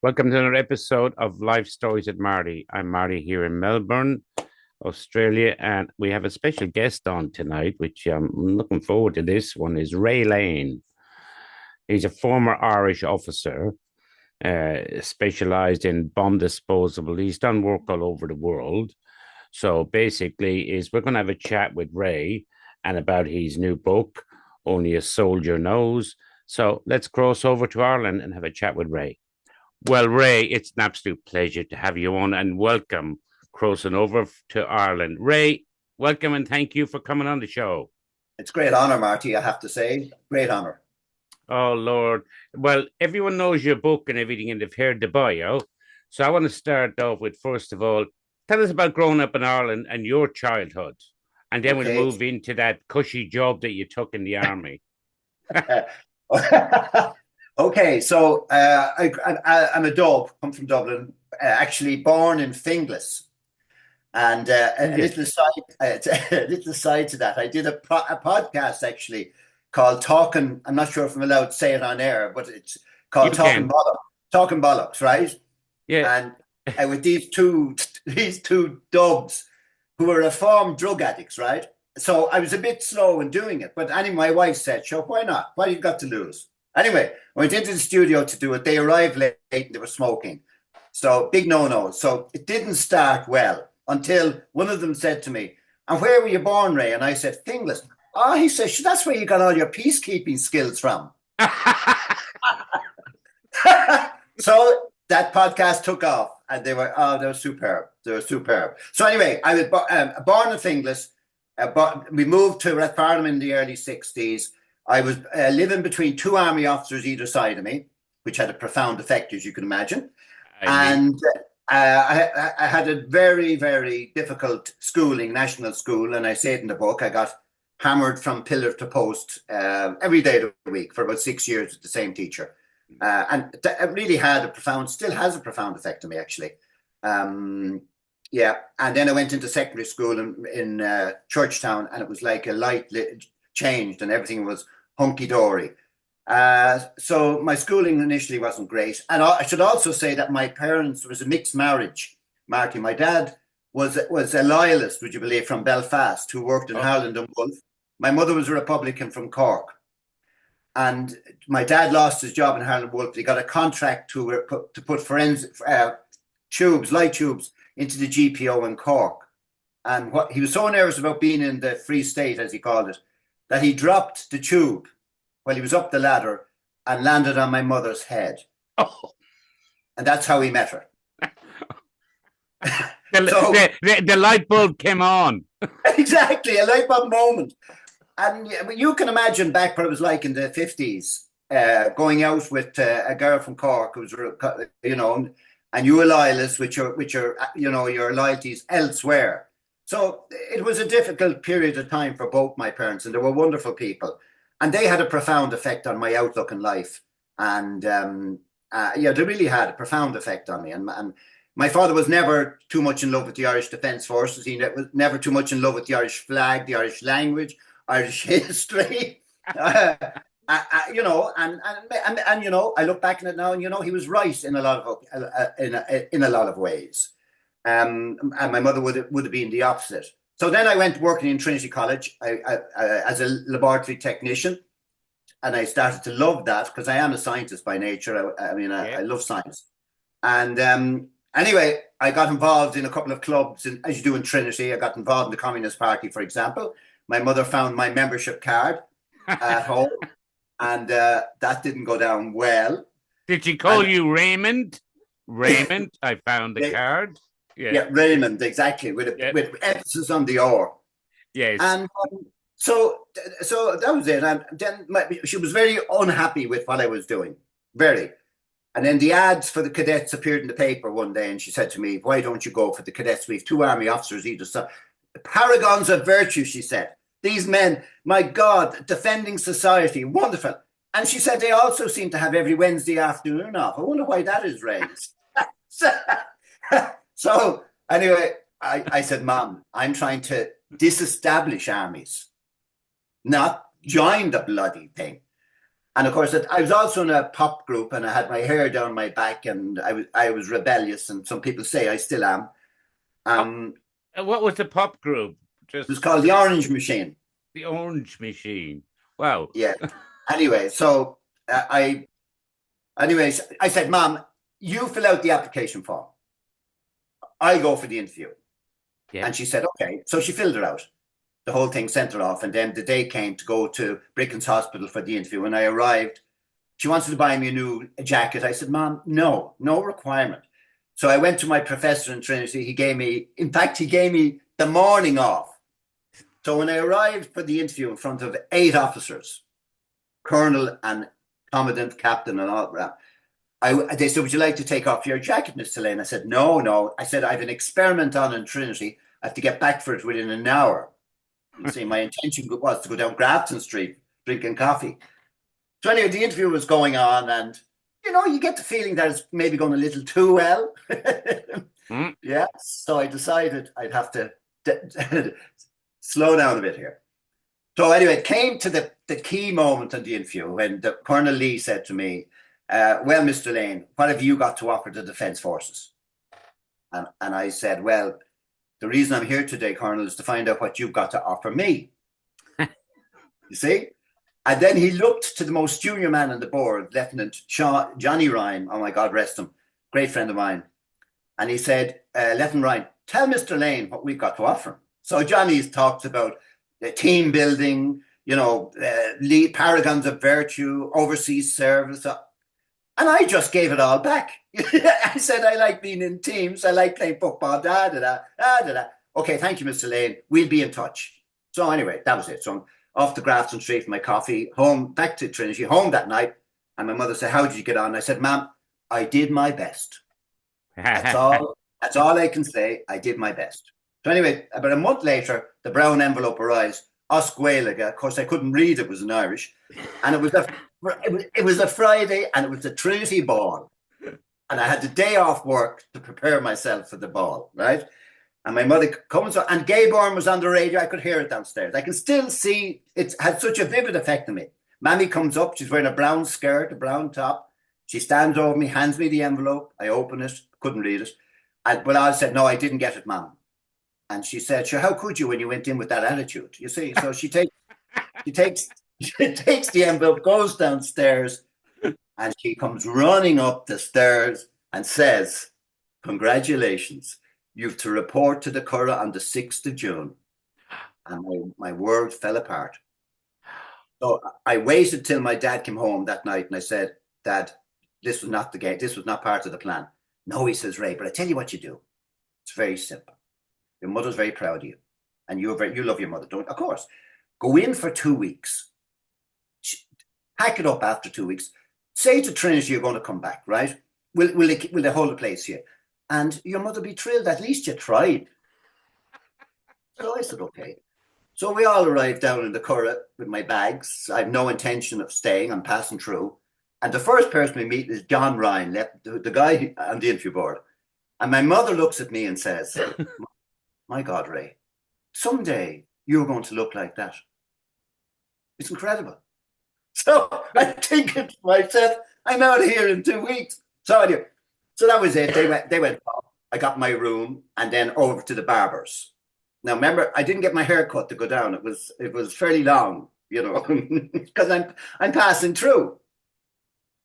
Welcome to another episode of Life Stories at Marty. I'm Marty here in Melbourne, Australia, and we have a special guest on tonight, which I'm looking forward to. This one is Ray Lane. He's a former Irish officer, specialized in bomb disposal. He's done work all over the world. So basically, we're going to have a chat with Ray and about his new book, Only a Soldier Knows. So let's cross over to Ireland and have a chat with Ray. Well, Ray, it's an absolute pleasure to have you on and welcome crossing over to Ireland. Ray, welcome and thank you for coming on the show. It's a great honor, Marty, I have to say. Great honor. Oh, Lord. Well, everyone knows your book and everything, and they've heard the bio. So I want to start off with, first of all, tell us about growing up in Ireland and your childhood. And then we'll move into that cushy job that you took in the army. Okay, so I'm a Dub, come from Dublin, actually born in Finglas. And a little aside to that, I did a podcast actually called Talking. I'm not sure if I'm allowed to say it on air, but it's called Talking Bollocks, right? Yeah. And with these two Dubs who were reformed drug addicts, right? So I was a bit slow in doing it, but anyway, my wife said, "Sure, why not? What have you got to lose?" Anyway, I went into the studio to do it. They arrived late and they were smoking. So big no-no. So it didn't start well until one of them said to me, "And where were you born, Ray?" And I said, "Finglas." Oh, he says, "That's where you got all your peacekeeping skills from." So that podcast took off and they were superb. They were superb. So anyway, I was born in Finglas. We moved to Rathfarnham in the early 60s. I was living between two army officers either side of me, which had a profound effect, as you can imagine. I had a very, very difficult schooling, national school, and I say it in the book. I got hammered from pillar to post every day of the week for about 6 years with the same teacher. And it really still has a profound effect on me, actually. Yeah, and then I went into secondary school in Churchtown, and it was like a light changed and everything was hunky-dory. So my schooling initially wasn't great. And I should also say that my parents, was a mixed marriage, Marty. My dad was a loyalist, would you believe, from Belfast, who worked in Harland and Wolff. My mother was a Republican from Cork. And my dad lost his job in Harland Wolff. He got a contract to put forensic light tubes into the GPO in Cork. And he was so nervous about being in the Free State, as he called it, that he dropped the tube while he was up the ladder and landed on my mother's head. Oh. And that's how he met her. The light bulb came on. Exactly, a light bulb moment. And you can imagine back what it was like in the 50s, going out with a girl from Cork who was, and you were loyalist, which are your loyalties elsewhere. So it was a difficult period of time for both my parents, and they were wonderful people. And they had a profound effect on my outlook in life. And they really had a profound effect on me. And my father was never too much in love with the Irish Defence Forces. He was never too much in love with the Irish flag, the Irish language, Irish history. I look back on it now, and he was right in a lot of ways. And my mother would have been the opposite. So then I went working in Trinity College as a laboratory technician, and I started to love that because I am a scientist by nature. I love science. And anyway, I got involved in a couple of clubs, as you do in Trinity. I got involved in the Communist Party, for example. My mother found my membership card at home, and that didn't go down well. Did she call you Raymond? Raymond, I found the card. Yeah, Raymond, exactly, with emphasis on the R. Yes. And so that was it. And then she was very unhappy with what I was doing, very. And then the ads for the cadets appeared in the paper one day, and she said to me, "Why don't you go for the cadets? We have two army officers either side. Paragons of virtue," she said. "These men, my God, defending society, wonderful." And she said they also seem to have every Wednesday afternoon off. I wonder why that is raised. So anyway, I said, "Mom, I'm trying to disestablish armies, not join the bloody thing." And of course, I was also in a pop group, and I had my hair down my back, and I was rebellious, and some people say I still am. Oh, Um, what was the pop group? it was Just called the Orange Machine. the Orange Machine. Wow. Yeah. Anyway, so anyways, I said, Mom, you fill out the application form. I'll go for the interview. Yeah. And she said, okay. So she filled it out. The whole thing sent her off. And then the day came to go to Brickens Hospital for the interview. When I arrived, she wanted to buy me a new jacket. I said, Mom, no requirement. So I went to my professor in Trinity. In fact, he gave me the morning off. So when I arrived for the interview in front of 8 officers, colonel and commandant, captain, and all that, they said, would you like to take off your jacket, Mr. Lane? I said, no. I said, I have an experiment on in Trinity. I have to get back for it within an hour. You see, my intention was to go down Grafton Street drinking coffee. So anyway, the interview was going on, and you get the feeling that it's maybe going a little too well. Mm. Yeah. So I decided I'd have to slow down a bit here. So anyway, it came to the key moment in the interview when Colonel Lee said to me, well, Mr. Lane, what have you got to offer the Defence Forces? And I said, well, the reason I'm here today, Colonel, is to find out what you've got to offer me. You see? And then he looked to the most junior man on the board, Lieutenant Johnny Ryan. Oh my God, rest him. Great friend of mine. And he said, Lieutenant Ryan, tell Mr. Lane what we've got to offer him. So Johnny's talked about team building, lead paragons of virtue, overseas service. And I just gave it all back. I said, I like being in teams. I like playing football. Okay, thank you, Mr. Lane. We'll be in touch. So anyway, that was it. So I'm off to Grafton Street for my coffee, home, back to Trinity, home that night. And my mother said, how did you get on? I said, Ma'am, I did my best. That's all I can say. I did my best. So anyway, about a month later, the brown envelope arrives. Oscuelaga. Of course, I couldn't read. It was in Irish. And it was a Friday, and it was the Trinity ball. And I had the day off work to prepare myself for the ball, right? And my mother comes on, and Gayborn was on the radio. I could hear it downstairs. I can still see it had such a vivid effect on me. Mammy comes up. She's wearing a brown skirt, a brown top. She stands over me, hands me the envelope. I open it, couldn't read it. But I said, no, I didn't get it, Mom. And she said, sure, how could you when you went in with that attitude? You see, so she takes the envelope, goes downstairs, and she comes running up the stairs and says, congratulations, you've to report to the Curragh on the 6th of June. And my world fell apart. So I waited till my dad came home that night, and I said, Dad, this was not the game. This was not part of the plan. No, he says, Ray, but I tell you what you do. It's very simple. Your mother's very proud of you, and you love your mother, don't? Of course. Go in for 2 weeks. Pack it up after 2 weeks. Say to Trinity you're going to come back, right? Will they hold a place here? And your mother be thrilled. At least you tried. So I said, okay. So we all arrived down in the Curragh with my bags. I have no intention of staying. I'm passing through. And the first person we meet is John Ryan, the guy on the interview board. And my mother looks at me and says, my God, Ray, someday you're going to look like that. It's incredible. So I think to myself, I'm out of here in 2 weeks. So anyway, so that was it. They went off. I got my room and then over to the barbers. Now remember, I didn't get my hair cut to go down. It was fairly long, because I'm passing through.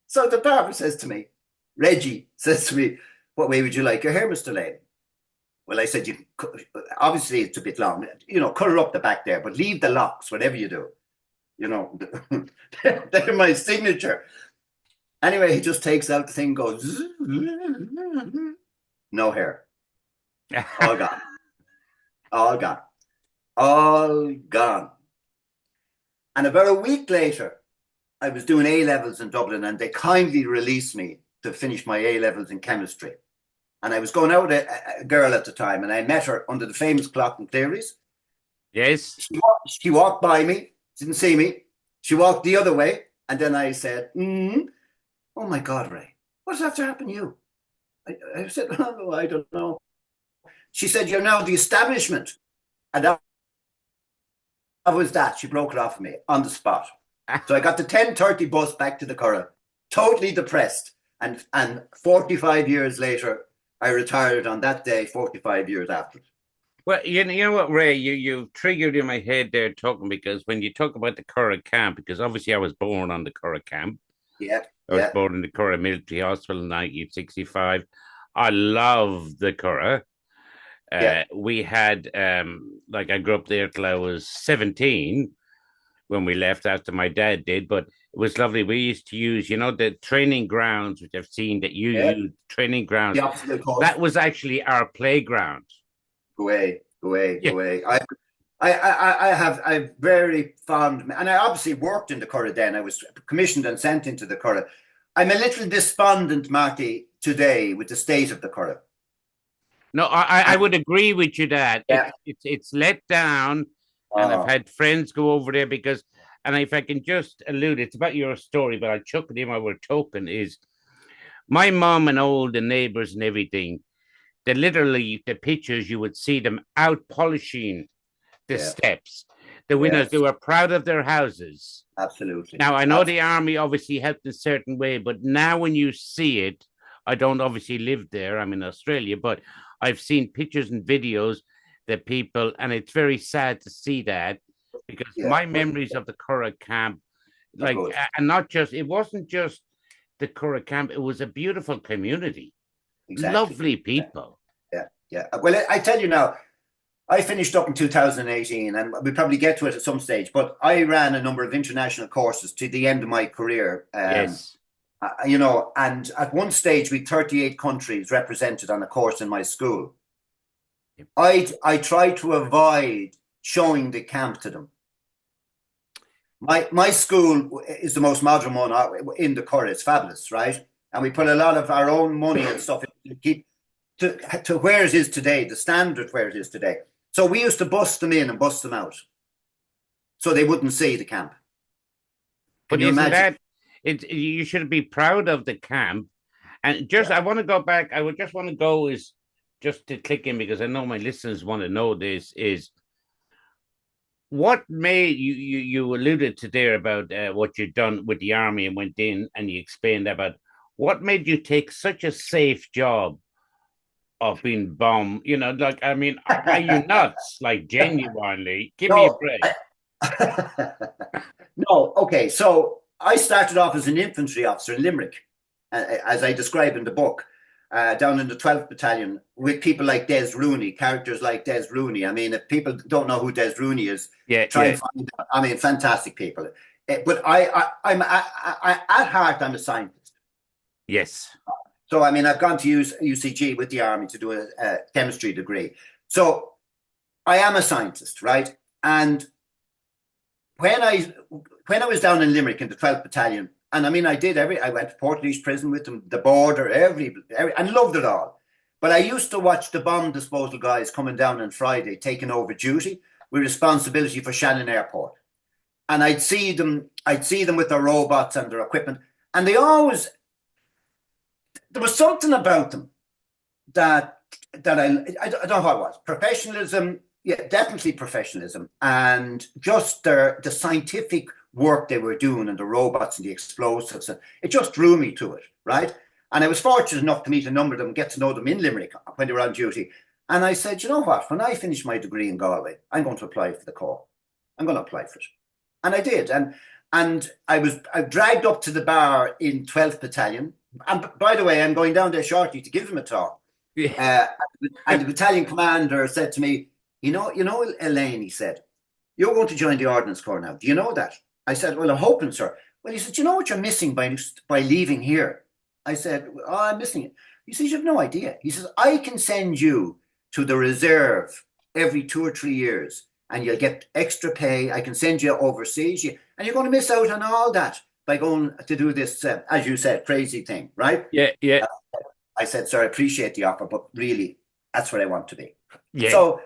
So the barber says to me, Reggie says to me, what way would you like your hair, Mr. Lane? Well, I said, obviously it's a bit long, color up the back there, but leave the locks, whatever you do. They're my signature. Anyway, he just takes out the thing, goes, no hair. All gone. All gone. All gone. And about a week later, I was doing A-levels in Dublin, and they kindly released me to finish my A-levels in chemistry. And I was going out with a girl at the time, and I met her under the famous clock in Cleary's. Yes. She walked by me, didn't see me. She walked the other way, and then I said, oh my God, Ray, what's after happened to you? I said, oh, I don't know. She said, you're now the establishment. And that was that. She broke it off of me on the spot. So I got the 10:30 bus back to the Curragh, totally depressed. And 45 years later, I retired on that day, 45 years after. Well, you know what, Ray, you triggered in my head there talking because when you talk about the Curragh camp, because obviously I was born on the Curragh camp. Yeah, I was yeah, born in the Curragh Military Hospital in 1965. I love the Curragh. yeah. We had like I grew up there till I was 17 when we left after my dad did, but it was lovely. We used to use, the training grounds, which I've seen that you Yeah, use training the grounds. obstacle course. That was actually our playground. Go away, go away, Yeah. go away. I have a very fond, and I obviously worked in the Curragh then. I was commissioned and sent into the Curragh. I'm a little despondent, Marty, today with the state of the Curragh. No, I would agree with you that Yeah. it's let down, and I've Oh, had friends go over there because, and if I can just allude, it's about your story, but I chuck it in while we're talking. Is my mom and all the neighbors and everything? They literally the pictures you would see them out polishing the yeah, steps. The winners, they yes, were proud of their houses. absolutely. Now I know the Absolutely. army obviously helped in a certain way, but now when you see it, I don't obviously live there. I'm in Australia, but I've seen pictures and videos that people, and it's very sad to see that because Yeah, my memories of the Curragh camp, are like, good. and not just, it wasn't just the Curragh camp, it was a beautiful community, Exactly. lovely Yeah, people. yeah, yeah. Well, I tell you now, I finished up in 2018, and we probably get to it at some stage. But I ran a number of international courses to the end of my career. Yes. And at one stage, we had 38 countries represented on a course in my school. I tried to avoid showing the camp to them. My school is the most modern one in the Curragh. It's fabulous, right? And we put a lot of our own money and stuff to keep to where it is today, the standard where it is today. So we used to bust them in and bust them out, so they wouldn't see the camp. Can But you isn't imagine? that it? You should be proud of the camp. And just, Yeah. I want to go back. I would just want to go is just to click in because I know my listeners want to know this is what made you alluded to there about what you'd done with the army and went in and you explained about what made you take such a safe job of being bombed. Like I mean, are you nuts? Like genuinely, give me a No, break. no. Okay, so I started off as an infantry officer in Limerick, as I describe in the book, down in the 12th Battalion with people like Des Rooney, characters like Des Rooney. I mean, if people don't know who Des Rooney is, Yeah, try yeah, and find out. I mean, fantastic people. But at heart, I'm a scientist. yes, So, I mean, I've gone to UCG with the army to do a chemistry degree. So, I am a scientist, right? And when I when I was down in Limerick in the 12th Battalion, and I mean, I went to Portlaoise prison with them, the border, and loved it all. But I used to watch the bomb disposal guys coming down on Friday, taking over duty with responsibility for Shannon Airport. And I'd see them with their robots and their equipment. And there was something about them that I don't know what it was. Professionalism, yeah, definitely professionalism, and just the scientific work they were doing and the robots and the explosives. And it just drew me to it, right? And I was fortunate enough to meet a number of them, get to know them in Limerick when they were on duty. And I said, you know what? When I finish my degree in Galway, I'm going to apply for the Corps. I'm going to apply for it, and I did. And I dragged up to the bar in 12th Battalion. And by the way, I'm going down there shortly to give them a talk. yeah. Uh, and the battalion commander said to me, Elaine, he said, you're going to join the Ordnance Corps now. Do you know that? I said, well, I'm hoping, sir. Well, he said, you know what you're missing by leaving here? I said, oh, I'm missing it. He says, you have no idea. He says, I can send you to the reserve every 2 or 3 years and you'll get extra pay. I can send you overseas, and you're going to miss out on all that by going to do this, as you said, crazy thing, right? Yeah, yeah, I said, sir, I appreciate the offer, but really, that's what I want to be. yeah, So,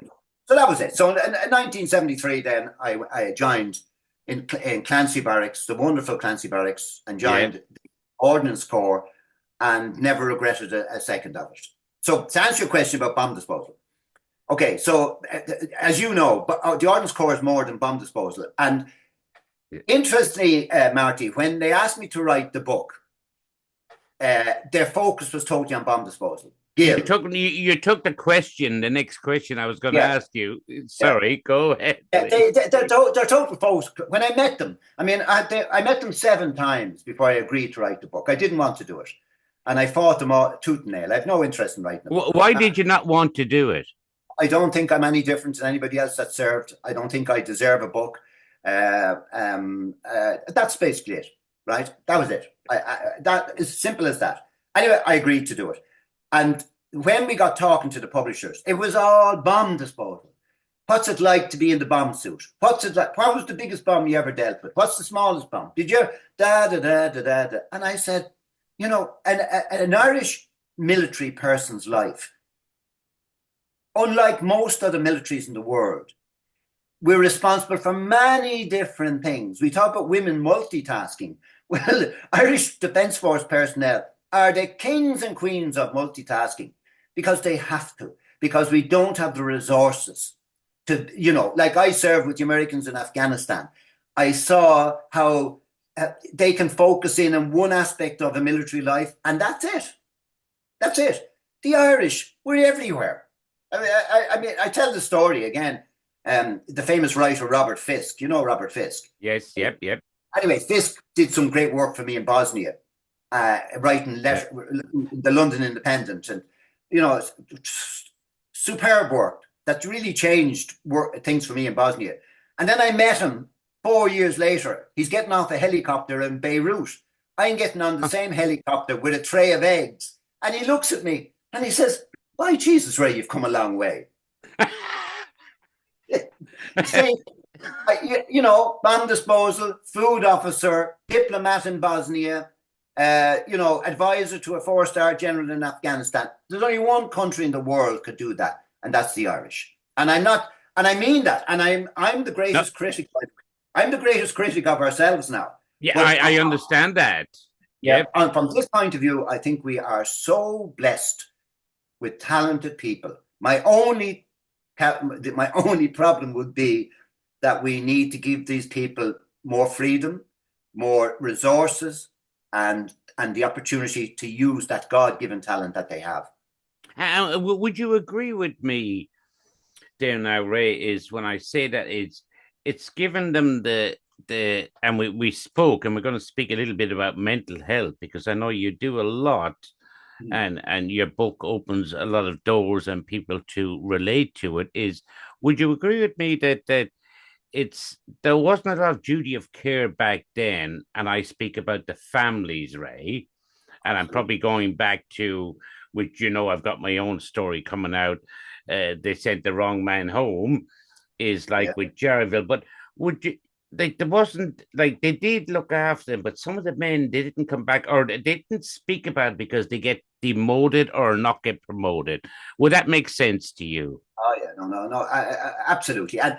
so that was it. So in 1973, then I joined in Clancy Barracks, the wonderful Clancy Barracks, and yeah. joined the Ordnance Corps, and never regretted a second of it. So to answer your question about bomb disposal, okay, so as you know, but the Ordnance Corps is more than bomb disposal, and Interestingly, Marty, when they asked me to write the book, their focus was totally on bomb disposal. Gil. You took the question, the next question I was going to Yeah. ask you. Yeah. Sorry, go ahead. They're total focus. When I met them, I mean, I met them 7 times before I agreed to write the book. I didn't want to do it. And I fought them all tooth and nail. I have no interest in writing a book. Why did you not want to do it? I don't think I'm any different than anybody else that served. I don't think I deserve a book. That's basically it, right? That was it. That is simple as that. Anyway, I agreed to do it. And when we got talking to the publishers, it was all bomb disposal. What's it like to be in the bomb suit? What's it like? What was the biggest bomb you ever dealt with? What's the smallest bomb? Did you da da da da da da? And I said, you know, an Irish military person's life, unlike most other militaries in the world, we're responsible for many different things. We talk about women multitasking. Well, Irish Defence Force personnel are the kings and queens of multitasking because they have to, because we don't have the resources to, you know, like I served with the Americans in Afghanistan. I saw how they can focus in on one aspect of a military life, and that's it. That's it. The Irish, we're everywhere. I mean, I tell the story again. The famous writer Robert Fisk. You know Robert Fisk? Yes, yep. Anyway, Fisk did some great work for me in Bosnia, writing the London Independent, and you know, superb work that really changed things for me in Bosnia. And then I met him 4 years later. He's getting off a helicopter in Beirut. I'm getting on the same helicopter with a tray of eggs, and he looks at me and he says, "Why, Jesus, Ray, you've come a long way." See, you know, bomb disposal, food officer, diplomat in Bosnia, you know, advisor to a 4-star general in Afghanistan. There's only one country in the world could do that, and that's the Irish. And I'm not, and I mean that. And I'm the greatest critic. I'm the greatest critic of ourselves now. Yeah, I understand that. Yeah. And from this point of view, I think we are so blessed with talented people. My only problem would be that we need to give these people more freedom, more resources, and the opportunity to use that God-given talent that they have. Would you agree with me, there now, Ray, is when I say that it's given them the and we spoke, and we're going to speak a little bit about mental health, because I know you do a lot. And your book opens a lot of doors and people to relate to it. Would you agree with me that there wasn't a lot of duty of care back then? And I speak about the families, Ray, and I'm probably going back to, which, you know, I've got my own story coming out. They sent the wrong man home, is like with Jerryville. But would you? There wasn't, like, they did look after them, but some of the men, they didn't come back, or they didn't speak about it because they get demoted or not get promoted. Would that make sense to you? Oh yeah, no, absolutely. And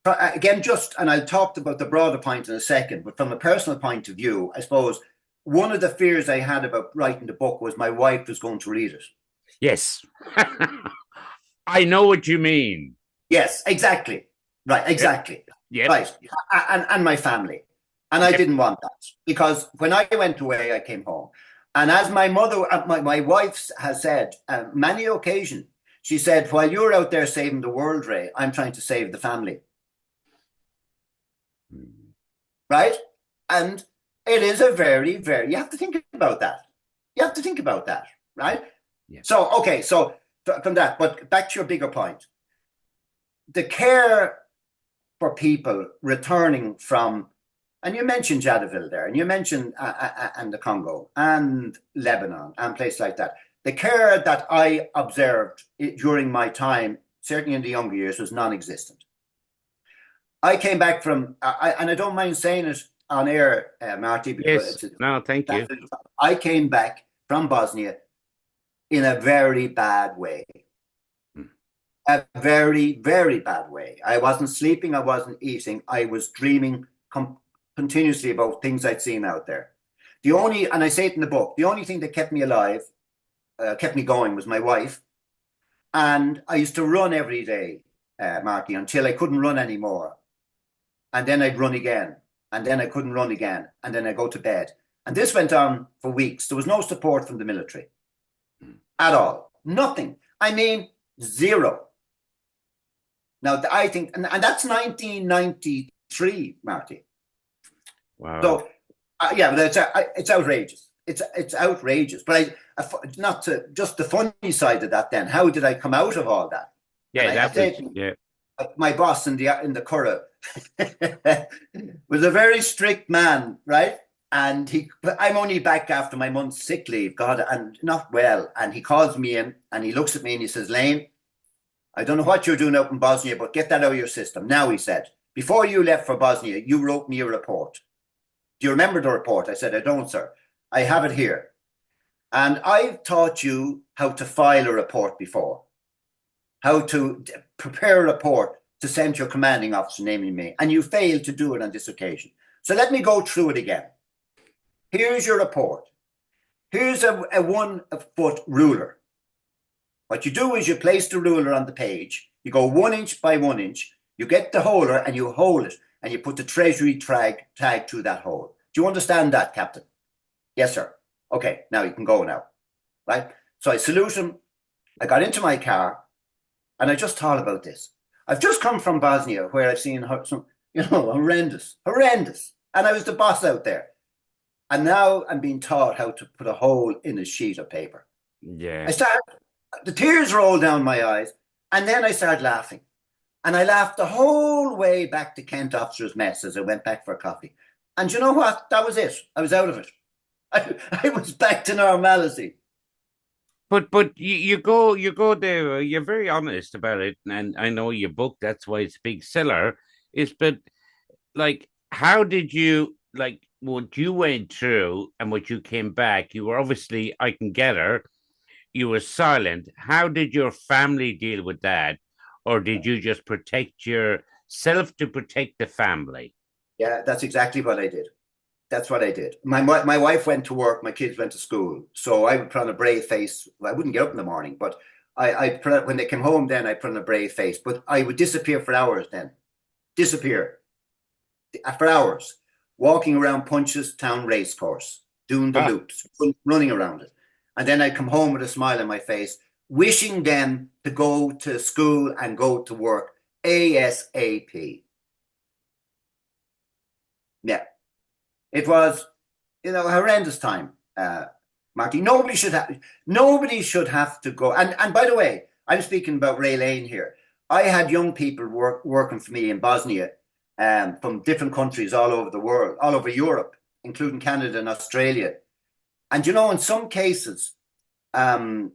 again, and I talked about the broader point in a second, but from a personal point of view, I suppose one of the fears I had about writing the book was my wife was going to read it. Yes. I know what you mean. Yes, exactly. Right, exactly. Yep. Right. And my family. And I didn't want that, because when I went away, I came home. And as my mother, my wife has said, many occasions, she said, while you're out there saving the world, Ray, I'm trying to save the family. Right? And it is a very, very, you have to think about that. You have to think about that, right? Yeah. So, okay, so from that, but back to your bigger point. The care for people returning from, and you mentioned Jadaville there, and you mentioned and the Congo and Lebanon and places like that. The care that I observed during my time, certainly in the younger years, was non-existent. I came back from, and I don't mind saying it on air, Marty. Yes. No, thank you. I came back from Bosnia in a very bad way. A very, very bad way. I wasn't sleeping. I wasn't eating. I was dreaming continuously about things I'd seen out there. And I say it in the book, the only thing that kept me alive, kept me going, was my wife. And I used to run every day, Marty, until I couldn't run anymore. And then I'd run again. and then I couldn't run again, and then I go to bed. And this went on for weeks. There was no support from the military at all. Nothing. I mean, zero. Now, I think, and that's 1993, Marty. Wow. So, yeah, but it's outrageous. It's outrageous. But not to just the funny side of that. Then, how did I come out of all that? Yeah, that was yeah. My boss in the Curragh was a very strict man, right? And I'm only back after my month's sick leave, God, and not well. And he calls me in and he looks at me and he says, Lane, I don't know what you're doing out in Bosnia, but get that out of your system. Now, he said, before you left for Bosnia, you wrote me a report. Do you remember the report? I said, I don't, sir. I have it here. And I've taught you how to file a report before, how to prepare a report to send your commanding officer, naming me, and you failed to do it on this occasion. So let me go through it again. Here's your report. Here's a 1 foot ruler. What you do is you place the ruler on the page, you go 1 inch by 1 inch, you get the holder and you hold it, and you put the treasury tag through that hole. Do you understand that, Captain? Yes, sir. Okay, now you can go now. Right? So I salute him. I got into my car, and I just thought about this. I've just come from Bosnia, where I've seen some, horrendous. And I was the boss out there. And now I'm being taught how to put a hole in a sheet of paper. Yeah. The tears rolled down my eyes, and then I started laughing. And I laughed the whole way back to Kent Officers' Mess as I went back for coffee. And you know what? That was it. I was out of it. I was back to normality. But you go there. You're very honest about it, and I know your book. That's why it's a big seller. But like, how did you like what you went through and what you came back? You were obviously, I can get her. You were silent. How did your family deal with that, or did you just protect yourself to protect the family? Yeah, that's exactly what I did. That's what I did. My wife went to work, my kids went to school. So I would put on a brave face. I wouldn't get up in the morning, but when they came home, then I put on a brave face. But I would disappear for hours then. Disappear for hours, walking around Punchestown Racecourse, doing the loops, running around it. And then I'd come home with a smile on my face, wishing them to go to school and go to work ASAP. Yeah. It was, a horrendous time, Marty. Nobody should have to go. And by the way, I'm speaking about Ray Lane here. I had young people working for me in Bosnia, from different countries all over the world, all over Europe, including Canada and Australia. And in some cases, we'd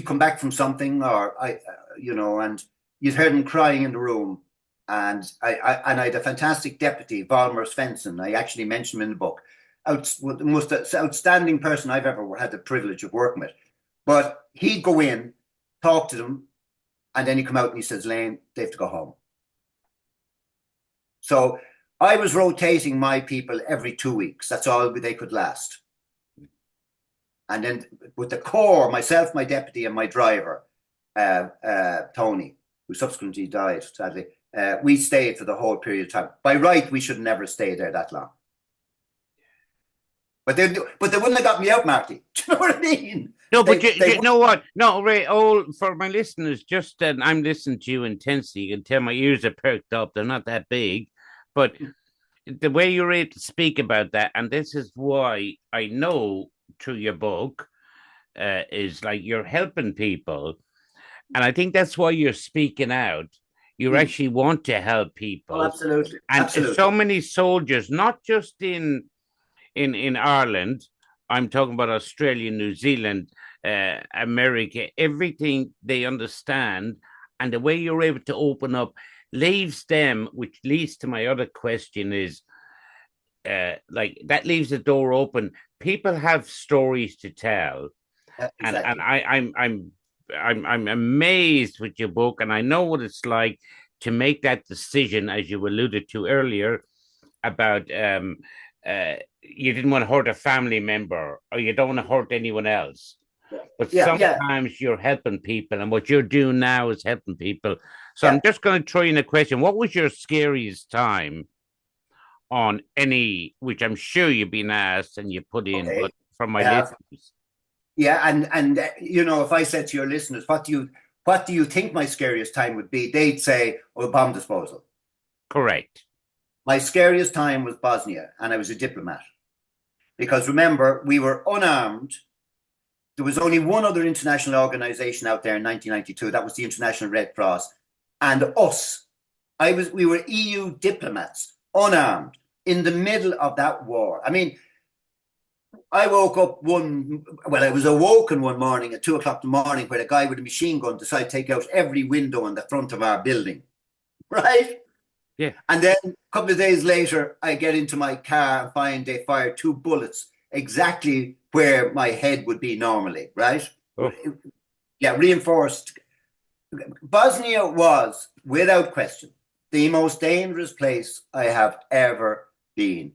come back from something, or and you'd heard them crying in the room. And I had a fantastic deputy, Valmer Svensson. I actually mentioned him in the book. The most outstanding person I've ever had the privilege of working with. But he'd go in, talk to them, and then he'd come out and he says, Lane, they have to go home. So I was rotating my people every 2 weeks. That's all they could last. And then with the core, myself, my deputy, and my driver, Tony, who subsequently died, sadly, we stayed for the whole period of time. By right, we should never stay there that long. But they wouldn't have got me out, Marty. Do you know what I mean? No, but you know what? No, Ray, for my listeners, just I'm listening to you intensely. You can tell my ears are perked up. They're not that big. But the way you're able to speak about that, and this is why I know through your book, is like you're helping people. And I think that's why you're speaking out. You actually want to help people. Oh, absolutely. And absolutely. So many soldiers, not just in Ireland, I'm talking about Australia, New Zealand, America, everything they understand. And the way you're able to open up leaves them, which leads to my other question is, like that leaves the door open. People have stories to tell. Exactly. And I'm amazed with your book, and I know what it's like to make that decision, as you alluded to earlier, about you didn't want to hurt a family member, or you don't want to hurt anyone else. But sometimes you're helping people, and what you're doing now is helping people. So I'm just going to throw in a question. What was your scariest time on any, which I'm sure you've been asked and you put in, Okay. but from my I have. listeners. Yeah, and you know, if I said to your listeners, what do you think my scariest time would be? They'd say, "Oh, bomb disposal." Correct. My scariest time was Bosnia, and I was a diplomat. Because remember, we were unarmed. There was only one other international organization out there in 1992. That was the International Red Cross, and us. We were EU diplomats, unarmed, in the middle of that war. I mean, I woke up I was awoken one morning at 2 o'clock in the morning where a guy with a machine gun decided to take out every window in the front of our building, right? Yeah. And then a couple of days later, I get into my car and find they fired 2 bullets exactly where my head would be normally, right? Oh, Yeah, reinforced. Bosnia was, without question, the most dangerous place I have ever been.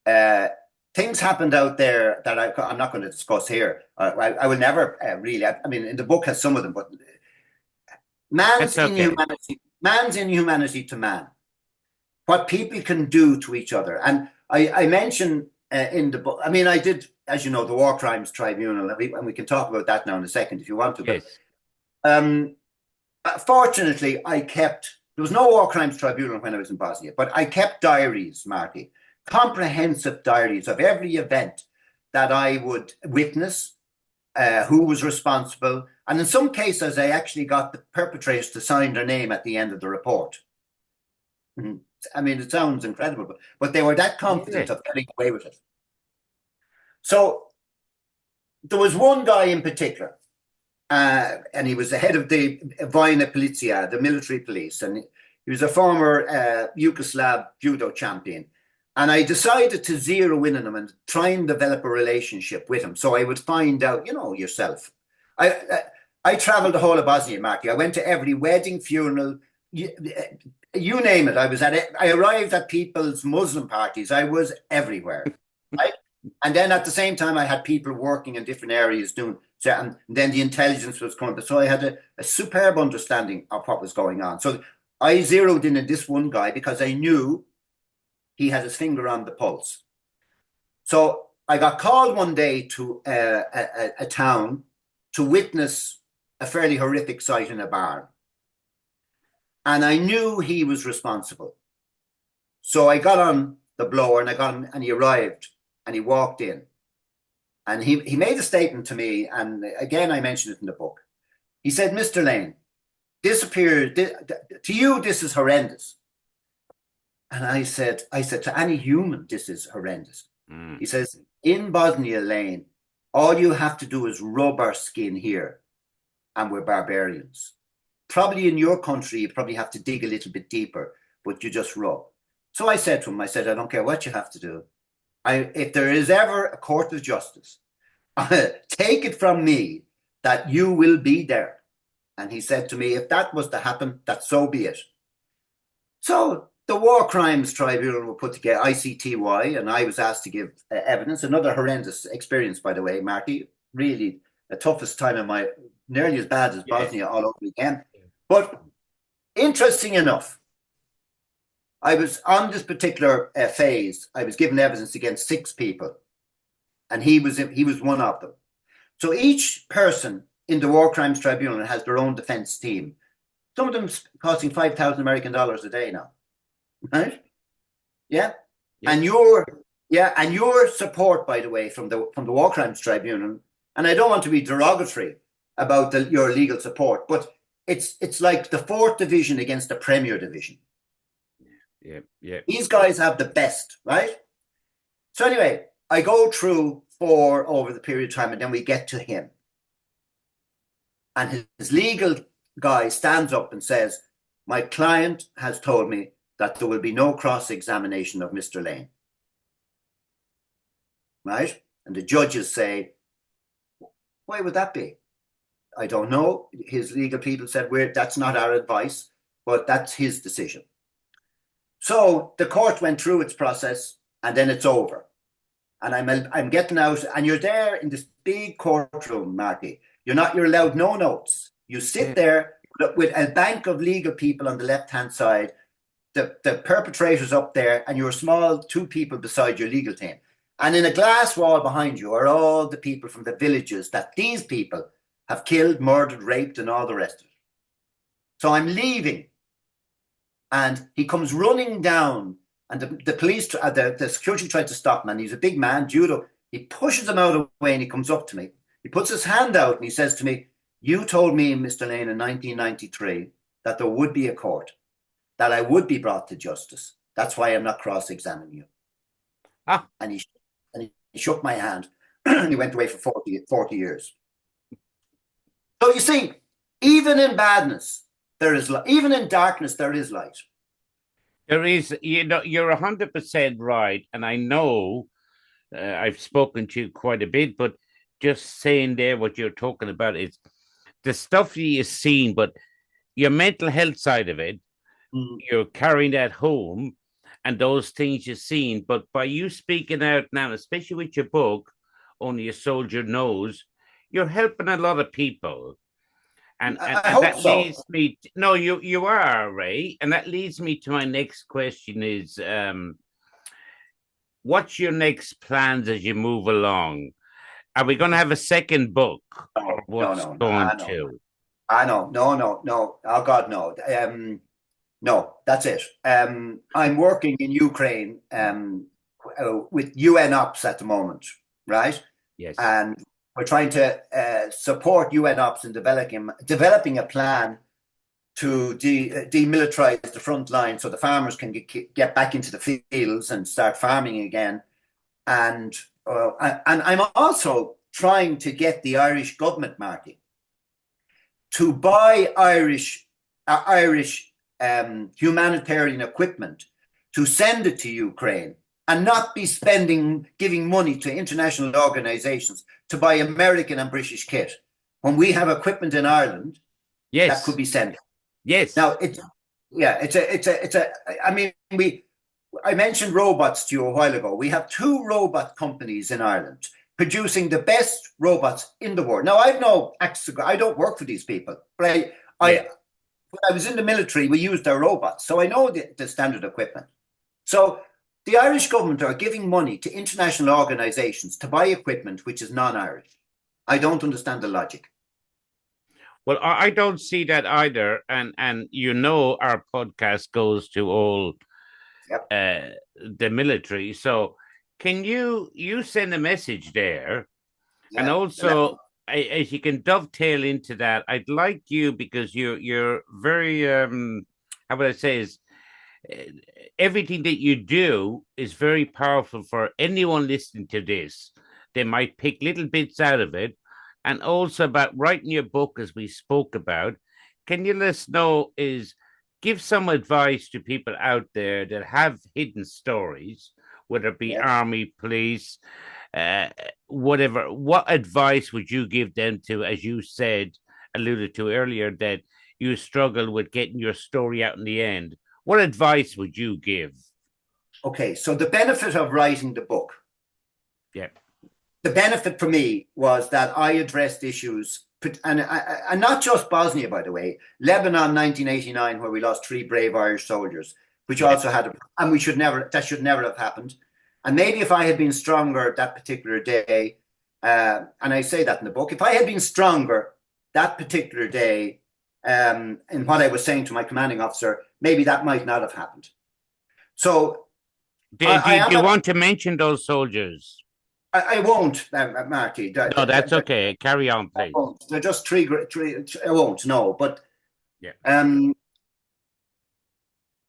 Uh, Things happened out there that I'm not going to discuss here. I will never really. I mean, in the book has some of them, but that's okay. man's inhumanity to man. What people can do to each other, and I mentioned in the book. I mean, I did, as you know, the War Crimes Tribunal, and we can talk about that now in a second if you want to. But Yes. um, fortunately, there was no War Crimes Tribunal when I was in Bosnia, but I kept diaries, Marty, comprehensive diaries of every event that I would witness, who was responsible. And in some cases, I actually got the perpetrators to sign their name at the end of the report. I mean, it sounds incredible, but they were that Yeah. confident of getting away with it. So there was one guy in particular, and he was the head of the Vojna Policija, the military police, and he was a former Yugoslav judo champion. And I decided to zero in on him and try and develop a relationship with him, so I would find out, you know, yourself. I traveled the whole of Bosnia, Marty. I went to every wedding, funeral, you name it. I was at it. I arrived at people's Muslim parties. I was everywhere, right? And then at the same time, I had people working in different areas doing. And then the intelligence was coming. So I had a superb understanding of what was going on. So I zeroed in on this one guy because I knew he had his finger on the pulse. So I got called one day to a town to witness a fairly horrific sight in a barn. And I knew he was responsible. So I got on the blower and I got him, and he arrived and he walked in. And he made a statement to me, and again, I mentioned it in the book. He said, "Mr. Lane, this appears, to you, this is horrendous." And I said, to any human, this is horrendous. He says, "In Bosnia, Lane, all you have to do is rub our skin here, and we're barbarians. Probably in your country, you probably have to dig a little bit deeper, but you just rub." So I said to him, I don't care what you have to do. If there is ever a court of justice, take it from me that you will be there. And he said to me, if that was to happen, that so be it. So the War Crimes Tribunal were put together, ICTY, and I was asked to give evidence. Another horrendous experience, by the way, Marty. Really the toughest time in my, nearly as bad as Bosnia all over again. But interesting enough, I was on this particular phase. I was given evidence against 6 people, and he was one of them. So each person in the War Crimes Tribunal has their own defense team. Some of them costing $5,000 a day now, right? Yeah, yeah. And your support, by the way, from the War Crimes Tribunal. And I don't want to be derogatory about your legal support, but it's like the 4th division against the Premier Division. Yeah. These guys have the best, right? So anyway, I go through 4 over the period of time, and then we get to him. And his legal guy stands up and says, "My client has told me that there will be no cross-examination of Mr. Lane." Right? And the judges say, "Why would that be?" "I don't know." His legal people said, "That's not our advice, but that's his decision." So the court went through its process, and then it's over. And I'm getting out, and you're there in this big courtroom, Marty. You're allowed no notes. You sit there with a bank of legal people on the left-hand side, the perpetrators up there, and you're small, two people beside your legal team. And in a glass wall behind you are all the people from the villages that these people have killed, murdered, raped, and all the rest of it. So I'm leaving. And he comes running down, and the police, the security tried to stop him, and he's a big man, judo. He pushes him out of the way, and he comes up to me. He puts his hand out, and he says to me, "You told me, Mr. Lane, in 1993 that there would be a court, that I would be brought to justice. That's why I'm not cross-examining you." Ah. And he shook my hand, and he went away for 40 years. So you see, even in badness, there is light. Even in darkness, there is light. There is, you're 100% right. And I know I've spoken to you quite a bit, but just saying there what you're talking about is the stuff you've seen, but your mental health side of it, you're carrying that home and those things you've seen. But by you speaking out now, especially with your book, Only a Soldier Knows, you're helping a lot of people. And hope that so. leads me no, you are, Ray, and that leads me to my next question is what's your next plans as you move along? Are we going to have a second book? No. I know. No. Oh God, no. No, that's it. I'm working in Ukraine with UN Ops at the moment, right? Yes. And we're trying to support UN Ops in developing a plan to demilitarize the front line so the farmers can get back into the fields and start farming again. And I'm also trying to get the Irish government, Marty, to buy Irish humanitarian equipment to send it to Ukraine and not be giving money to international organizations to buy American and British kit when we have equipment in Ireland that could be sent. Yes. Now I mentioned robots to you a while ago. We have 2 robot companies in Ireland producing the best robots in the world. Now I don't work for these people, but when I was in the military, we used their robots, so I know the standard equipment. So the Irish government are giving money to international organizations to buy equipment which is non-Irish. I don't understand the logic. Well, I don't see that either. And our podcast goes to all the military. So can you send a message there? Yeah, and also, as you can dovetail into that, I'd like you, because you're very, how would I say, is everything that you do is very powerful for anyone listening to this. They might pick little bits out of it. And also about writing your book, as we spoke about. Can you let us know, give some advice to people out there that have hidden stories, whether it be army, police, whatever. What advice would you give them to, as you alluded to earlier, that you struggle with getting your story out in the end? What advice would you give? Okay, so the benefit of writing the book. Yeah. The benefit for me was that I addressed issues, and not just Bosnia, by the way, Lebanon, 1989, where we lost 3 brave Irish soldiers, which also had, and that should never have happened. And maybe if I had been stronger that particular day, and I say that in the book, if I had been stronger that particular day, in what I was saying to my commanding officer, maybe that might not have happened. So, do you want to mention those soldiers? I won't, Marty. No, that's okay. Carry on, please. They're just 3. I won't. No, but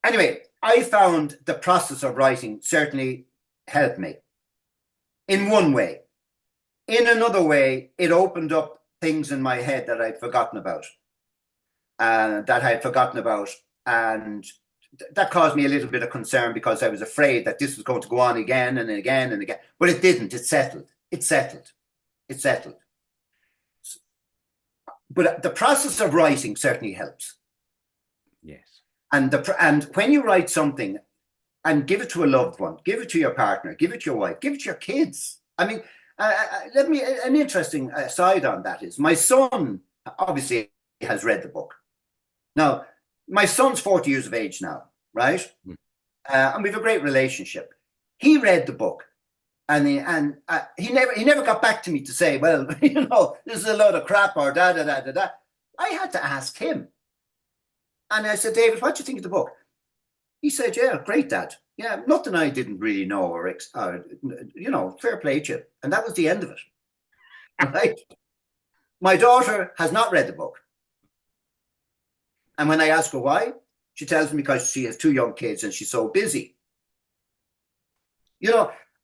anyway, I found the process of writing certainly helped me in one way. In another way, it opened up things in my head that I'd forgotten about, and that caused me a little bit of concern, because I was afraid that this was going to go on again and again and again. But it didn't. It settled. But the process of writing certainly helps. Yes. And when you write something and give it to a loved one, give it to your partner, give it to your wife, give it to your kids. I mean, an interesting side on that is my son obviously has read the book. Now, my son's 40 years of age now. right? Mm. And we have a great relationship. He read the book, and he never got back to me to say, well, this is a load of crap or da da da da da. I had to ask him, and I said, David, what do you think of the book? He said, yeah, great, Dad. Yeah, nothing I didn't really know or fair play to you. And that was the end of it. Right? My daughter has not read the book. And when I ask her why, she tells me because she has 2 young kids and she's so busy.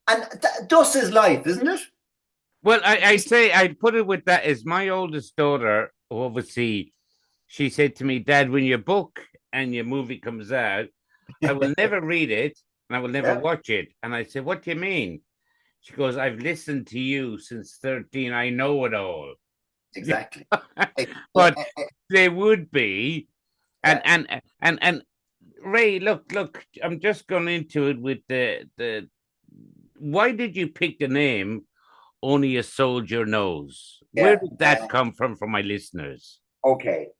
And thus is life, isn't it? Well, I say I'd put it with that as my oldest daughter, obviously, she said to me, Dad, when your book and your movie comes out, I will never read it and I will never Yeah, watch it. And I said, what do you mean? She goes, I've listened to you since 13. I know it all. exactly. But they would be. And Yeah. and Ray, look, I'm just going into it with the why did you pick the name Only a Soldier Knows? Where Yeah. did that come from for my listeners? Okay.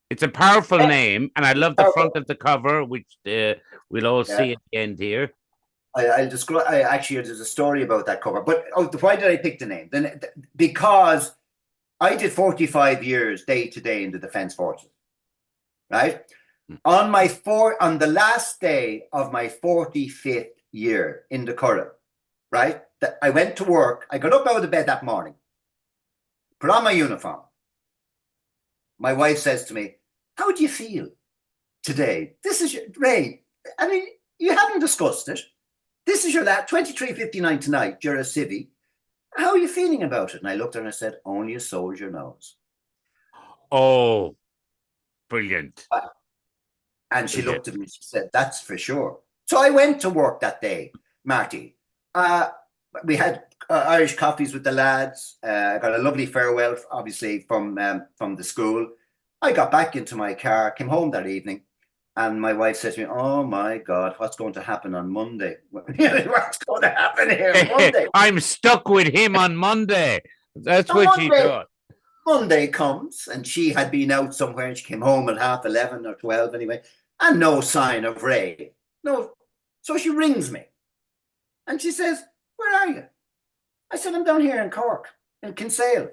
It's a powerful Yeah, name, and I love the front of the cover, which we'll all yeah. see at the end here. I'll describe. Actually, there's a story about that cover. But why did I pick the name? Then because I did 45 years day to day in the Defence Forces, right? On the last day of my 45th year in the Curragh, right? I went to work. I got up out of bed that morning, put on my uniform. My wife says to me, how do you feel today? This is Ray. I mean, you haven't discussed it. This is your last 23:59 tonight. You're a civvy. How are you feeling about it? And I looked at her and I said, only a soldier knows. Oh, brilliant. And she looked at me and she said, that's for sure. So I went to work that day, Marty. We had Irish coffees with the lads. I got a lovely farewell, obviously, from the school. I got back into my car, came home that evening, and my wife said to me, oh my God, what's going to happen on Monday? What's going to happen here Monday? I'm stuck with him on Monday. That's So what she thought. Monday comes, and she had been out somewhere, and she came home at 11:30 or 12 anyway, and no sign of Ray. No. So she rings me, and she says, where are you? I said, I'm down here in Cork, in Kinsale.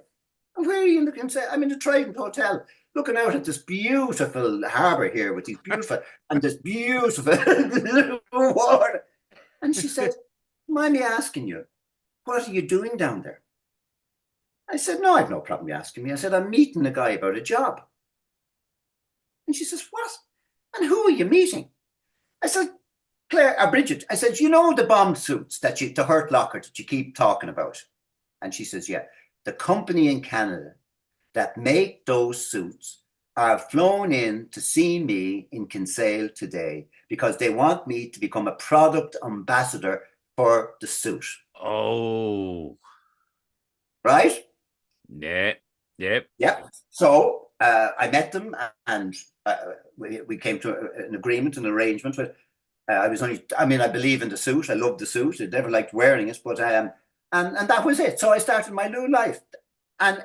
And where are you in the Kinsale? I'm in the Trident Hotel, looking out at this beautiful harbour here with these beautiful, and this beautiful water. And she said, mind me asking you, what are you doing down there? I said, no, I've no problem asking me. I said, I'm meeting a guy about a job. And she says, what? And who are you meeting? I said, Bridget, I said, you know the bomb suits the Hurt Locker that you keep talking about? And she says, yeah. The company in Canada that make those suits are flown in to see me in Kinsale today because they want me to become a product ambassador for the suit. Oh. Right? Yeah. Yep. Yeah. So I met them and we came to an agreement, an arrangement. But I believe in the suit. I love the suit. I never liked wearing it, but and that was it. So I started my new life, and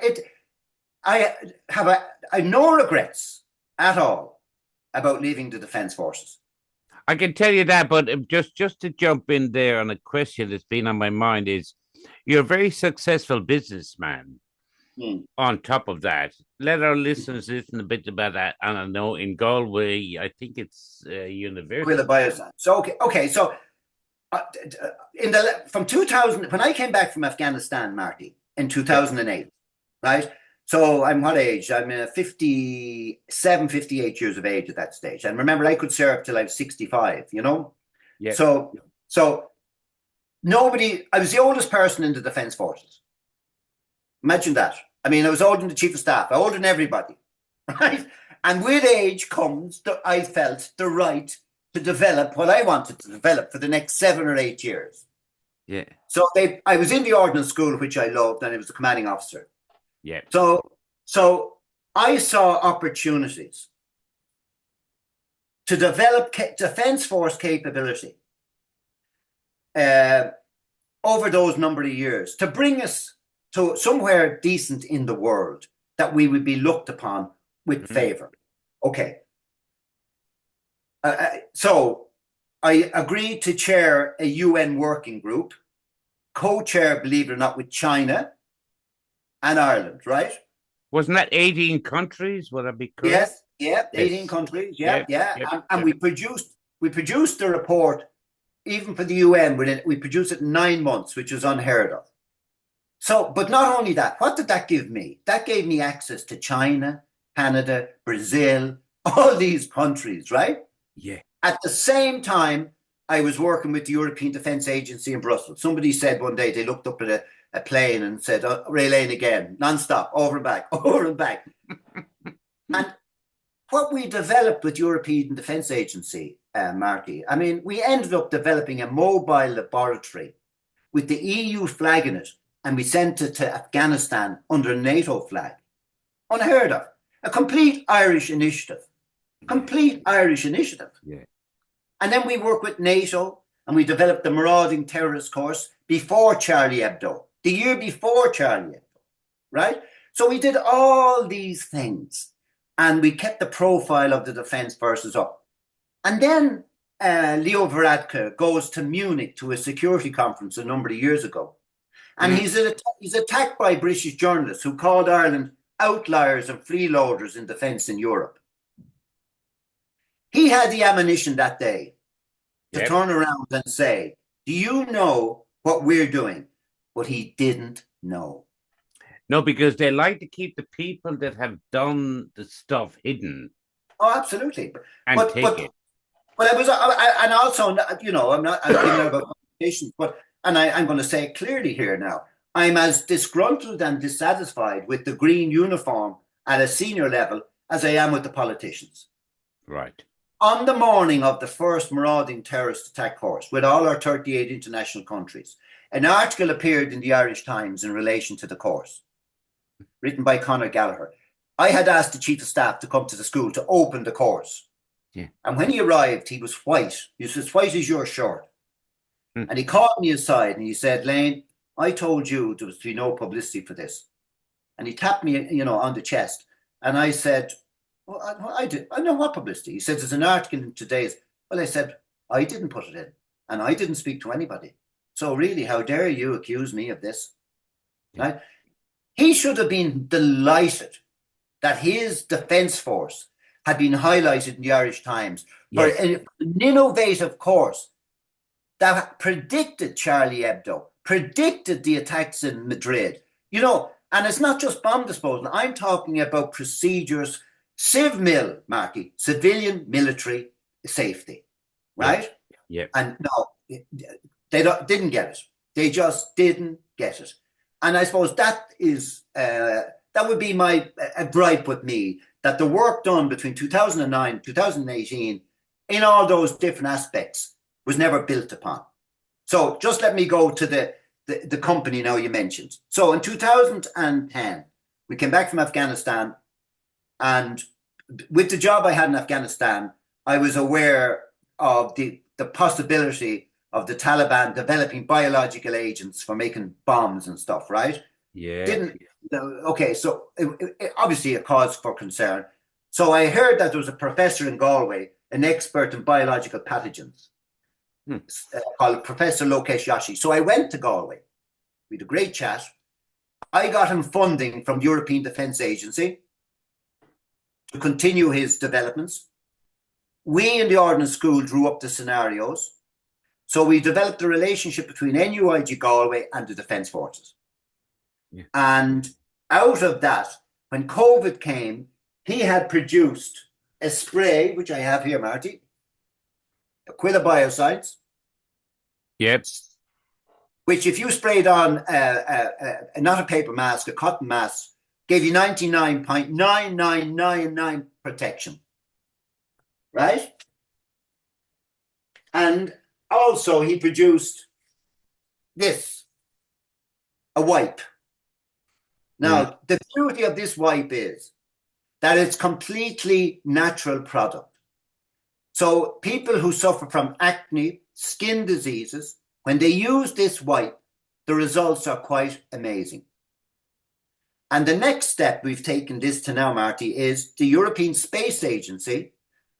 I have no regrets at all about leaving the Defence Forces. I can tell you that, but just to jump in there on a question that's been on my mind is, you're a very successful businessman. On top of that, let our listeners listen a bit about that. And I know in Galway, I think it's university. So okay. So from 2000, when I came back from Afghanistan, Marty, in 2008, right? So I'm what age? I'm 57, 58 years of age at that stage. And remember, I could serve till I was 65. Yeah. So nobody. I was the oldest person in the Defence Forces. Imagine that. I mean, I was older than the Chief of Staff, older than everybody, right? And with age comes, I felt, the right to develop what I wanted to develop for the next 7 or 8 years. Yeah. So I was in the Ordnance School, which I loved, and I was a commanding officer. Yeah. So I saw opportunities to develop Defence Force capability over those number of years to bring us to somewhere decent in the world that we would be looked upon with favor. Okay. So I agreed to chair a UN working group, co-chair, believe it or not, with China and Ireland, right? Wasn't that 18 countries? Would that be correct? Yes, yeah, 18 Yes. countries, yeah, Yep. yeah. Yep. And Yep. we produced the report even for the UN. We produced it in 9 months, which was unheard of. So, but not only that, what did that give me? That gave me access to China, Canada, Brazil, all these countries, right? Yeah. At the same time, I was working with the European Defence Agency in Brussels. Somebody said one day they looked up at a plane and said, oh, Ray Lane again, non-stop, over and back, over and back. And what we developed with European Defence Agency, Marty, I mean, we ended up developing a mobile laboratory with the EU flag in it, and we sent it to Afghanistan under a NATO flag. Unheard of. A complete Irish initiative. Complete Irish initiative. Yeah. And then we work with NATO, and we developed the marauding terrorist course before Charlie Hebdo, the year before Charlie Hebdo, right? So we did all these things, and we kept the profile of the defence forces up. And then Leo Varadkar goes to Munich to a security conference a number of years ago. And he's attacked by British journalists who called Ireland outliers and freeloaders in defence in Europe. He had the ammunition that day to turn around and say, do you know what we're doing? But he didn't know. No, because they like to keep the people that have done the stuff hidden. Oh, absolutely. And take it. But I was, and also, you know, I'm giving about communications, but, and I'm going to say it clearly here now, I'm as disgruntled and dissatisfied with the green uniform at a senior level as I am with the politicians. Right. On the morning of the first marauding terrorist attack course, with all our 38 international countries, an article appeared in the Irish Times in relation to the course, written by Conor Gallagher. I had asked the chief of staff to come to the school to open the course. Yeah. And when he arrived, he was white. He was as white as your shirt. And he called me aside and he said, Lane, I told you there was to be no publicity for this. And he tapped me, you know, on the chest. And I said, well, I did. I know what publicity. He said, there's an article in today's. Well, I said, I didn't put it in. And I didn't speak to anybody. So really, how dare you accuse me of this? Yeah. Right? He should have been delighted that his defence force had been highlighted in the Irish Times for an innovative course that predicted Charlie Hebdo, predicted the attacks in Madrid. You know, and it's not just bomb disposal. I'm talking about procedures, civ-mil, Marty, civilian military safety, right? Yeah. And no, they didn't get it. They just didn't get it. And I suppose that is that would be my gripe with me, that the work done between 2009 2018 in all those different aspects was never built upon. So just let me go to the company now you mentioned. So in 2010, we came back from Afghanistan, and with the job I had in Afghanistan, I was aware of the possibility of the Taliban developing biological agents for making bombs and stuff, right? Yeah. Okay, so it obviously a cause for concern. So I heard that there was a professor in Galway, an expert in biological pathogens, called Professor Lokesh Yoshi. So I went to Galway. We had a great chat. I got him funding from the European Defence Agency to continue his developments. We in the Ordnance School drew up the scenarios. So we developed a relationship between NUIG Galway and the Defence Forces. Yeah. And out of that, when COVID came, he had produced a spray, which I have here, Marty, Aquila Bioscience. Yep. Which, if you sprayed on not a paper mask, a cotton mask, gave you 99.9999 protection. Right? And also he produced this, a wipe. Now, the beauty of this wipe is that it's completely natural product. So people who suffer from acne, skin diseases, when they use this wipe, the results are quite amazing. And the next step we've taken this to now, Marty, is the European Space Agency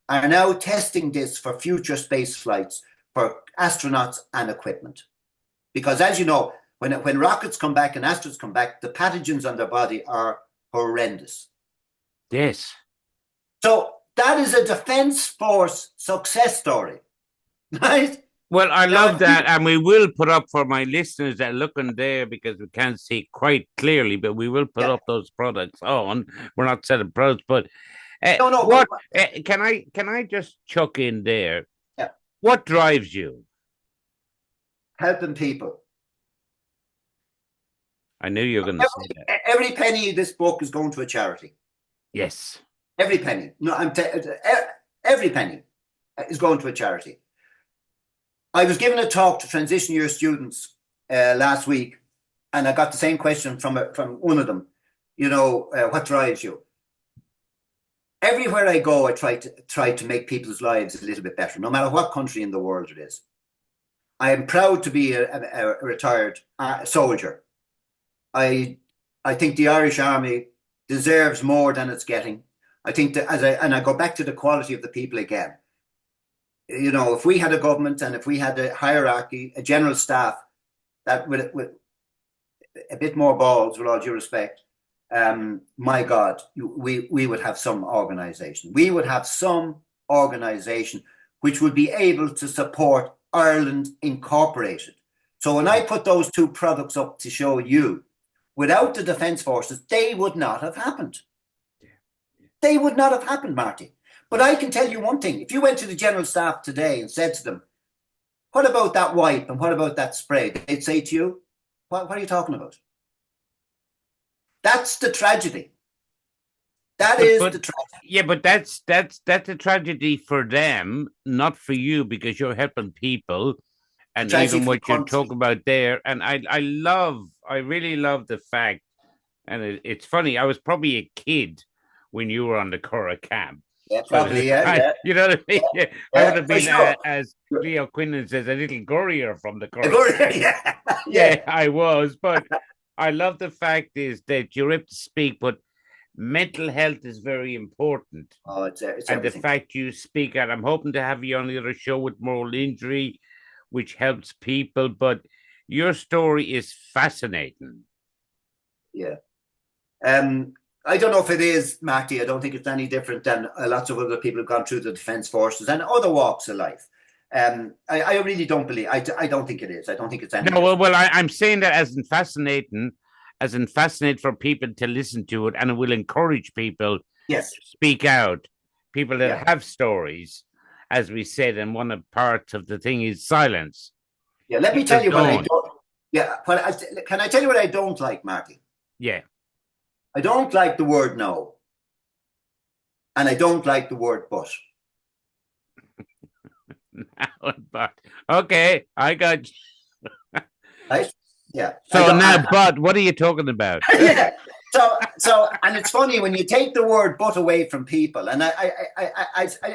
are now testing this for future space flights for astronauts and equipment. Because as you know, when rockets come back and astronauts come back, the pathogens on their body are horrendous. Yes. So that is a Defence Force success story, right? Well, I Now, love that, and we will put up for my listeners that are looking there because we can't see quite clearly, but we will put up those products on. We're not selling products, but what can I just chuck in there? Yeah. What drives you? Helping people. I knew you were going to say that. Every penny of this book is going to a charity. Yes. Every penny. No, every penny is going to a charity. I was giving a talk to transition year students last week, and I got the same question from one of them. You know, what drives you? Everywhere I go, I try to make people's lives a little bit better, no matter what country in the world it is. I am proud to be a retired soldier. I think the Irish Army deserves more than it's getting. I think that I go back to the quality of the people again. You know, if we had a government and if we had a hierarchy, a general staff that with a bit more balls, with all due respect, my God, we would have some organization. We would have some organization which would be able to support Ireland Incorporated. So when I put those two products up to show you, without the Defence Forces, they would not have happened. They would not have happened, Marty. But I can tell you one thing. If you went to the General Staff today and said to them, what about that wipe and what about that spray? They'd say to you, what are you talking about? That's the tragedy. That is the tragedy. Yeah, but that's a tragedy for them, not for you, because you're helping people. And even what you're talking about there. And I really love the fact, and it's funny, I was probably a kid when you were on the Cora cab. Yeah, probably, yeah. You know what I mean? Yeah, I would have been, sure. As Leo Quinlan says, a little gorier from the Cora. Yeah, I was. But I love the fact is that you're able to speak, but mental health is very important. Oh, it's and everything. The fact you speak, and I'm hoping to have you on the other show with moral injury, which helps people. But your story is fascinating. Yeah. I don't know if it is, Marty. I don't think it's any different than lots of other people who've gone through the Defence Forces and other walks of life. I really don't believe. I don't think it is. I don't think it's any. No, well, I'm saying that as in fascinating for people to listen to it, and it will encourage people. Yes. To speak out. People that have stories, as we said, and one of the parts of the thing is silence. Yeah. Let me tell you what I don't. Yeah. Can I tell you what I don't like, Marty? Yeah. I don't like the word no. And I don't like the word but. But okay, I got you. Right? Yeah. So now, but what are you talking about? Yeah. So, and it's funny when you take the word but away from people. And I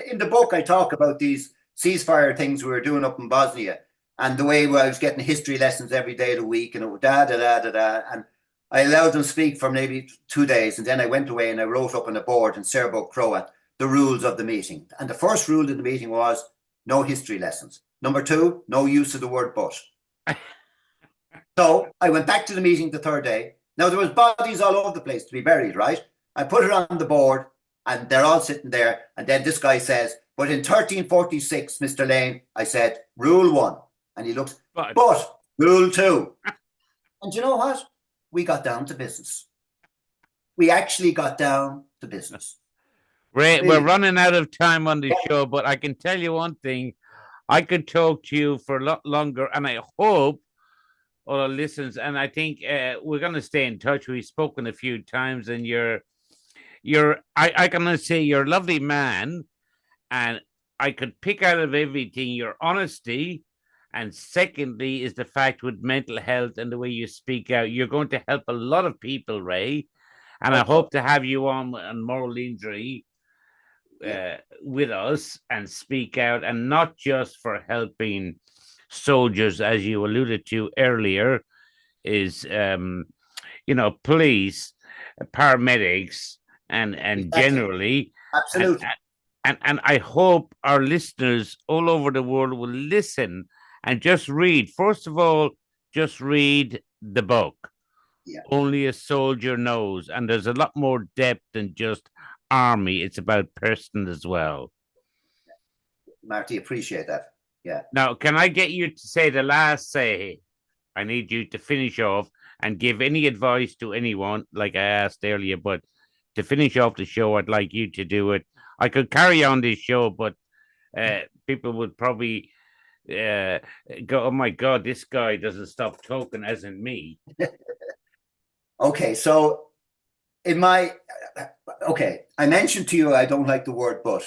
in the book, I talk about these ceasefire things we were doing up in Bosnia and the way I was getting history lessons every day of the week and it was and I allowed them to speak for maybe 2 days, and then I went away and I wrote up on a board in Serbo-Croat the rules of the meeting. And the first rule in the meeting was no history lessons. Number 2, no use of the word but. So I went back to the meeting the third day. Now there was bodies all over the place to be buried, right? I put it on the board and they're all sitting there. And then this guy says, but in 1346, Mr. Lane, I said, rule 1. And he looks, but rule 2. And you know what? We got down to business. We actually got down to business. Ray, we're running out of time on the show, but I can tell you one thing. I could talk to you for a lot longer, and I hope all our listeners, and I think we're going to stay in touch. We've spoken a few times, and I can say you're a lovely man, and I could pick out of everything your honesty. And secondly, is the fact with mental health and the way you speak out, you're going to help a lot of people, Ray. And I hope to have you on moral injury with us and speak out, and not just for helping soldiers, as you alluded to earlier, is, police, paramedics, and exactly. generally. Absolutely. and I hope our listeners all over the world will listen and just read. First of all, just read the book. Yeah, Only a Soldier Knows, and there's a lot more depth than just army. It's about person as well. Marty, appreciate that. Yeah. Now, can I get you to say the last say? I need you to finish off and give any advice to anyone, like I asked earlier. But to finish off the show, I'd like you to do it. I could carry on this show, but people would probably go, "Oh my God, this guy doesn't stop talking," as in me. Okay, so in my okay, I mentioned to you I don't like the word but,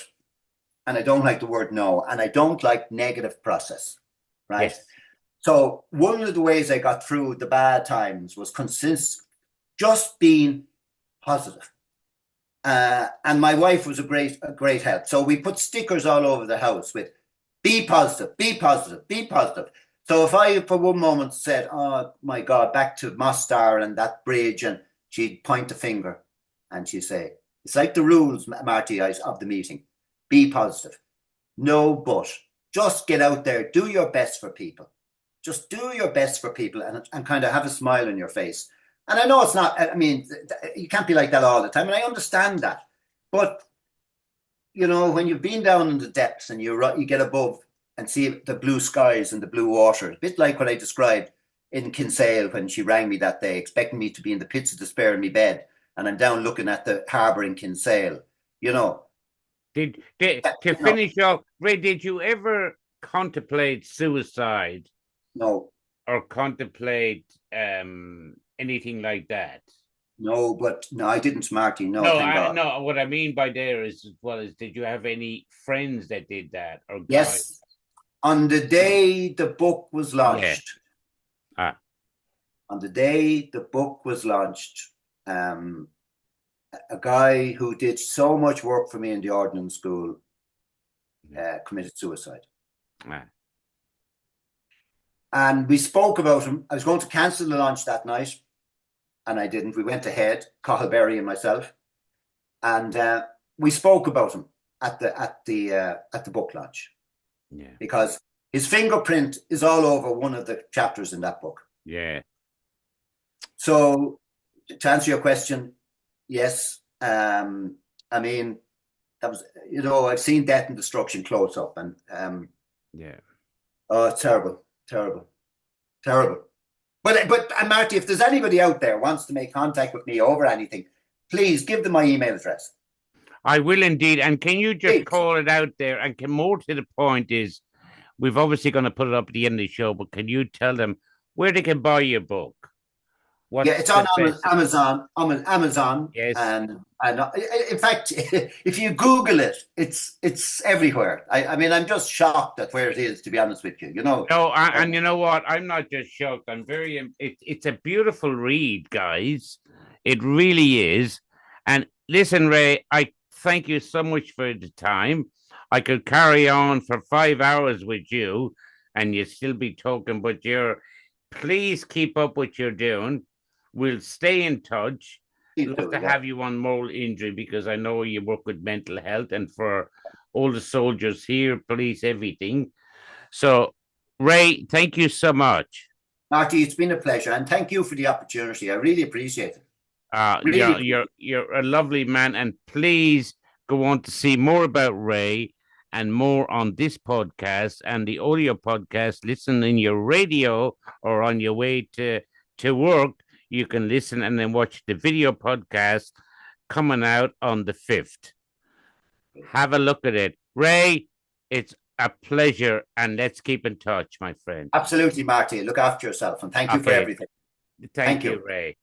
and I don't like the word no, and I don't like negative process, right? Yes. So one of the ways I got through the bad times was just being positive. And my wife was a great help. So we put stickers all over the house with "Be positive, be positive, be positive." So if I, for one moment, said, "Oh my God, back to Mostar and that bridge," and she'd point the finger and she'd say, "It's like the rules, Marty, of the meeting. Be positive. No, but just get out there, do your best for people. Just do your best for people and kind of have a smile on your face." And I know it's not, I mean, you can't be like that all the time. And I understand that. But, you know, when you've been down in the depths and you get above and see the blue skies and the blue water, a bit like what I described in Kinsale when she rang me that day, expecting me to be in the pits of despair in my bed. And I'm down looking at the harbour in Kinsale, you know. Did to No, finish off, Ray? Did you ever contemplate suicide no, or contemplate anything like that? no, but no, I didn't, Marty. No, thank God. No. What I mean by there is, as well as, did you have any friends that did that or guys? Yes, on the day the book was Yeah. launched, Ah, on the day the book was launched, um, a guy who did so much work for me in the ordnance school committed suicide. ah. And we spoke about him. I was going to cancel the launch that night, and I didn't. We went ahead, Cathal Berry and myself, and we spoke about him at the book launch Yeah. because his fingerprint is all over one of the chapters in that book. Yeah. So, to answer your question, yes. I mean, that was, you know, I've seen death and destruction close up, and Yeah. oh, it's terrible, terrible, terrible. But Marty, if there's anybody out there wants to make contact with me over anything, please give them my email address. I will indeed. And can you just Please. call it out there? And can more to the point is, we've obviously going to put it up at the end of the show, but can you tell them where they can buy your book? Yeah, What's it's the on best? Amazon. I'm on Amazon, Yes. and in fact, if you Google it, it's everywhere. I mean, I'm just shocked at where it is. To be honest with you, you know. No, and you know what? I'm not just shocked. I'm very. It's a beautiful read, guys. It really is. And listen, Ray, I thank you so much for the time. I could carry on for 5 hours with you, and you still be talking. But please keep up what you're doing. We'll stay in touch. Please Love do, to yeah. have you on moral injury because I know you work with mental health, and for all the soldiers here, police, everything. So, Ray, thank you so much. Marty, it's been a pleasure, and thank you for the opportunity. I really appreciate it. Really, You're a lovely man, and please go on to see more about Ray and more on this podcast and the audio podcast. Listen in your radio or on your way to work. You can listen and then watch the video podcast coming out on the 5th. Have a look at it, Ray. It's a pleasure, and let's keep in touch, my friend. absolutely, Marty. Look after yourself, and thank you for Okay. everything. Thank Thank you, you. Ray.